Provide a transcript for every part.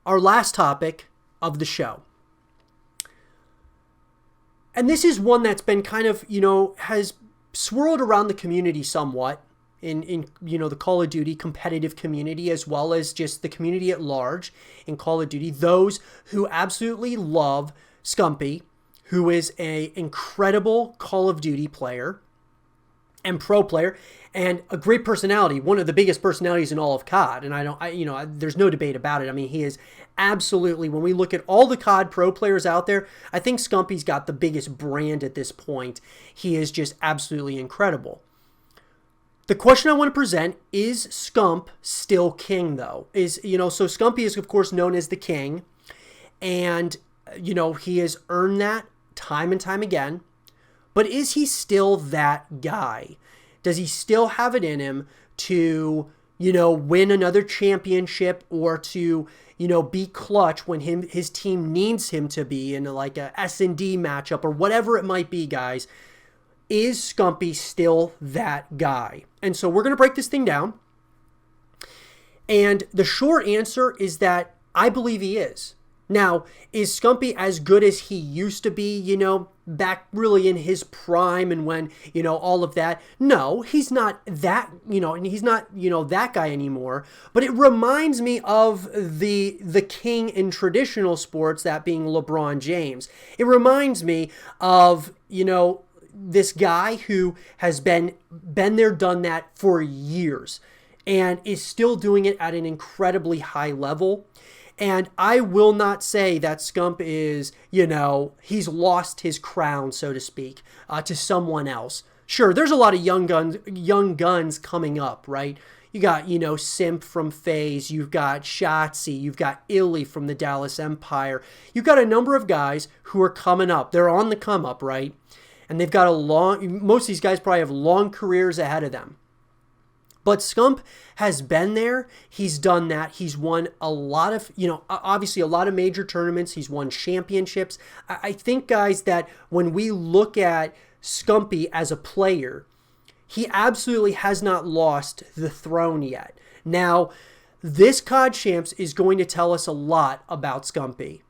our last topic of the show. And this is one that's been kind of, has swirled around the community somewhat in the Call of Duty competitive community, as well as just the community at large in Call of Duty. Those who absolutely love Scumpy, who is an incredible Call of Duty player and pro player and a great personality, one of the biggest personalities in all of COD. And there's no debate about it. I mean, he is absolutely, when we look at all the COD pro players out there, I think Scumpy's got the biggest brand at this point. He is just absolutely incredible. The question I want to present is Scump still king though? So Scumpy is of course known as the king, and he has earned that time and time again. But is he still that guy? Does he still have it in him to, win another championship or to, be clutch when his team needs him to be in like a S&D matchup or whatever it might be, guys? Is Scumpy still that guy? And so we're going to break this thing down. And the short answer is that I believe he is. Now, is Scumpy as good as he used to be, back really in his prime and when, all of that? No, he's not that, and he's not, that guy anymore. But it reminds me of the king in traditional sports, that being LeBron James. It reminds me of, this guy who has been there, done that for years and is still doing it at an incredibly high level. And I will not say that Scump is, he's lost his crown, so to speak, to someone else. Sure, there's a lot of young guns coming up, right? You got, Simp from FaZe, you've got Shotzi, you've got Illy from the Dallas Empire. You've got a number of guys who are coming up. They're on the come up, right? And they've got most of these guys probably have long careers ahead of them. But Scump has been there. He's done that. He's won a lot of, obviously a lot of major tournaments. He's won championships. I think, guys, that when we look at Scumpy as a player, he absolutely has not lost the throne yet. Now, this COD Champs is going to tell us a lot about Scumpy,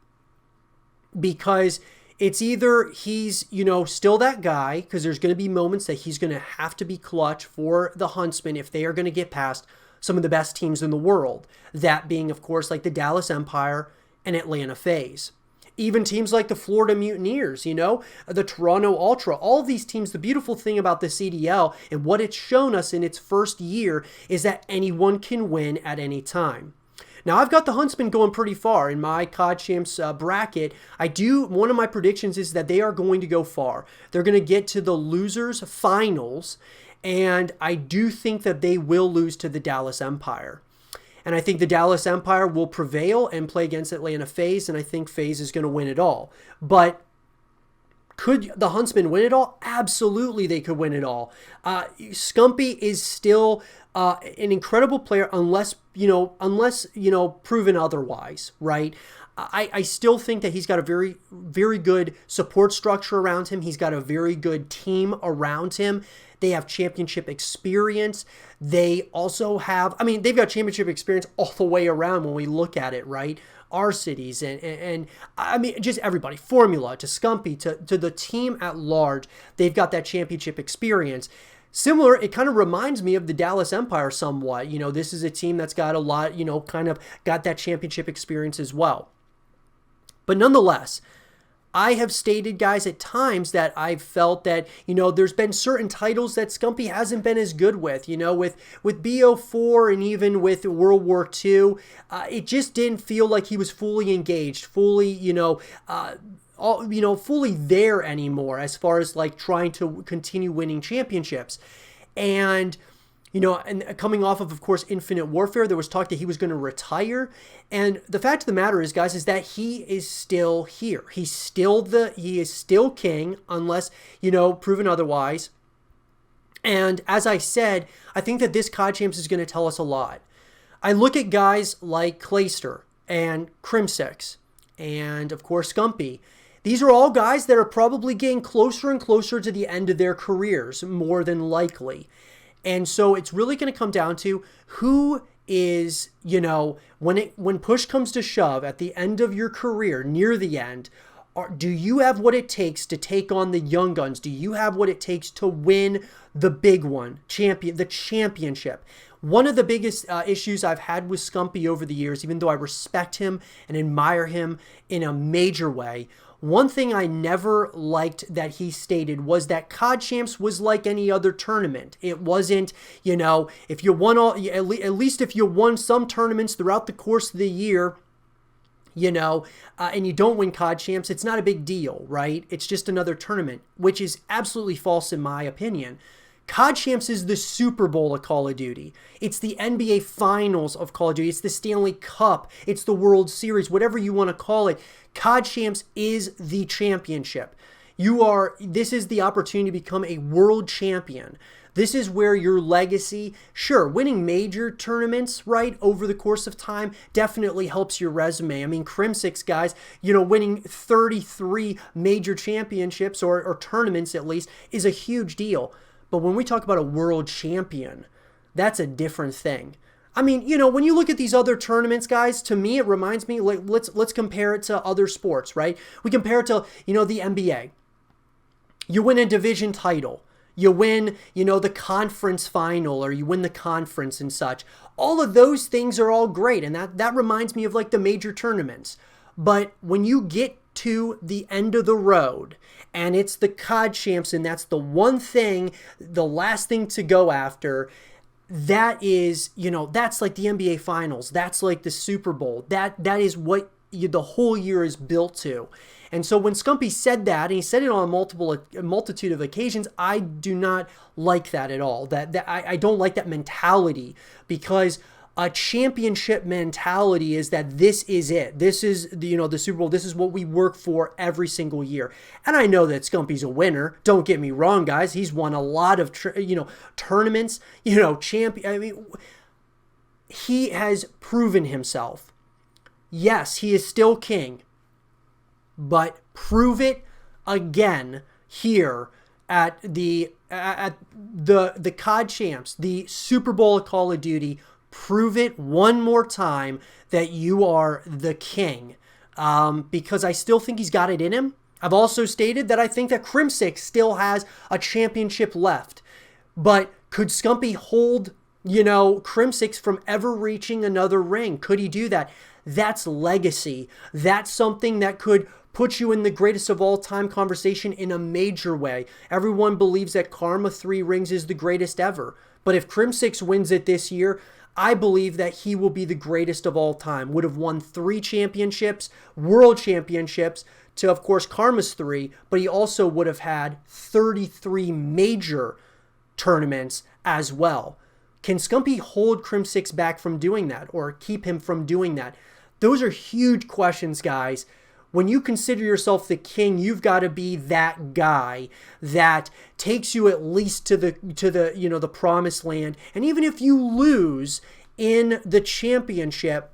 because it's either he's, still that guy, because there's going to be moments that he's going to have to be clutch for the Huntsmen if they are going to get past some of the best teams in the world. That being, of course, like the Dallas Empire and Atlanta FaZe. Even teams like the Florida Mutineers, the Toronto Ultra, all these teams. The beautiful thing about the CDL and what it's shown us in its first year is that anyone can win at any time. Now, I've got the Huntsmen going pretty far in my COD Champs bracket. One of my predictions is that they are going to go far. They're going to get to the losers finals, and I do think that they will lose to the Dallas Empire. And I think the Dallas Empire will prevail and play against Atlanta FaZe, and I think FaZe is going to win it all. But could the Huntsmen win it all? Absolutely, they could win it all. Scumpy is still an incredible player, unless proven otherwise, right? I still think that he's got a very, very good support structure around him. He's got a very good team around him. They have championship experience. They also have, they've got championship experience all the way around when we look at it, right? Our cities and just everybody, Formula to Scumpy to the team at large. They've got that championship experience. Similar, it kind of reminds me of the Dallas Empire somewhat. This is a team that's got a lot, kind of got that championship experience as well. But nonetheless, I have stated, guys, at times that I've felt that, there's been certain titles that Scumpy hasn't been as good with, with BO4 and even with World War II. It just didn't feel like he was fully engaged, fully, fully there anymore as far as like trying to continue winning championships. And and coming off of course, Infinite Warfare, there was talk that he was going to retire. And the fact of the matter is, guys, is that he is still here. He is still king, unless, proven otherwise. And as I said, I think that this COD Champs is going to tell us a lot. I look at guys like Clayster and Crimsix and, of course, Scumpy. These are all guys that are probably getting closer and closer to the end of their careers, more than likely. And so it's really going to come down to who is, you know, when push comes to shove at the end of your career, near the end, do you have what it takes to take on the young guns? Do you have what it takes to win the big one, the championship? One of the biggest issues I've had with Scumpy over the years, even though I respect him and admire him in a major way, one thing I never liked that he stated was that COD Champs was like any other tournament. It wasn't, you know, if you won at least if you won some tournaments throughout the course of the year, you know, and you don't win COD Champs, it's not a big deal, right? It's just another tournament, which is absolutely false in my opinion. COD Champs is the Super Bowl of Call of Duty. It's the NBA Finals of Call of Duty. It's the Stanley Cup. It's the World Series, whatever you want to call it. COD Champs is the championship. This is the opportunity to become a world champion. This is where your legacy, sure, winning major tournaments, right, over the course of time definitely helps your resume. I mean, Crimsix guys, you know, winning 33 major championships or tournaments at least is a huge deal. But when we talk about a world champion, that's a different thing. I mean, you know, when you look at these other tournaments, guys, to me, it reminds me, like, let's compare it to other sports, right? We compare it to, you know, the NBA. You win a division title. You win, you know, the conference final, or you win the conference and such. All of those things are all great, and that reminds me of, like, the major tournaments. But when you get to the end of the road, and it's the COD Champs, and that's the one thing, the last thing to go after, that is, you know, that's like the NBA Finals. That's like the Super Bowl. That is what the whole year is built to. And so when Scumpy said that, and he said it on a multitude of occasions, I do not like that at all. I don't like that mentality, because a championship mentality is that this is it. This is the Super Bowl. This is what we work for every single year. And I know that Scumpy's a winner. Don't get me wrong, guys. He's won a lot of tournaments. I mean, he has proven himself. Yes, he is still king, but prove it again here at the COD Champs, the Super Bowl of Call of Duty. Prove it one more time that you are the king, because I still think he's got it in him. I've also stated that I think that Crimsix still has a championship left, but could Scumpy hold, Crimsix from ever reaching another ring? Could he do that? That's legacy. That's something that could put you in the greatest of all time conversation in a major way. Everyone believes that Karma 3 rings is the greatest ever, but if Crimsix wins it this year, I believe that he will be the greatest of all time. Would have won 3 championships, world championships, to, of course, Karma's 3, but he also would have had 33 major tournaments as well. Can Scumpy hold Crimsix back from doing that, or keep him from doing that? Those are huge questions, guys. When you consider yourself the king, you've got to be that guy that takes you at least to the promised land. And even if you lose in the championship,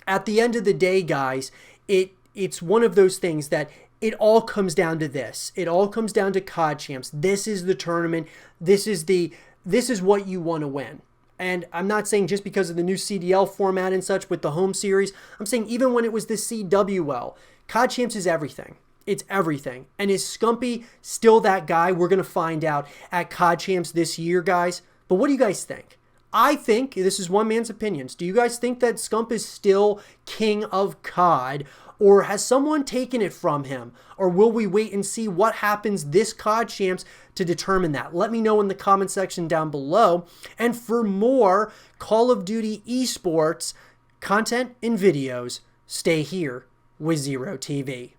at the end of the day, guys, it's one of those things that it all comes down to this. It all comes down to COD Champs. This is the tournament. This is what you want to win. And I'm not saying just because of the new CDL format and such with the home series. I'm saying even when it was the CWL, COD Champs is everything. It's everything. And is Scumpy still that guy? We're going to find out at COD Champs this year, guys. But what do you guys think? I think, this is one man's opinions, do you guys think that Scump is still king of COD? Or has someone taken it from him? Or will we wait and see what happens this COD Champs to determine that? Let me know in the comment section down below. And for more Call of Duty esports content and videos, stay here with Zero TV.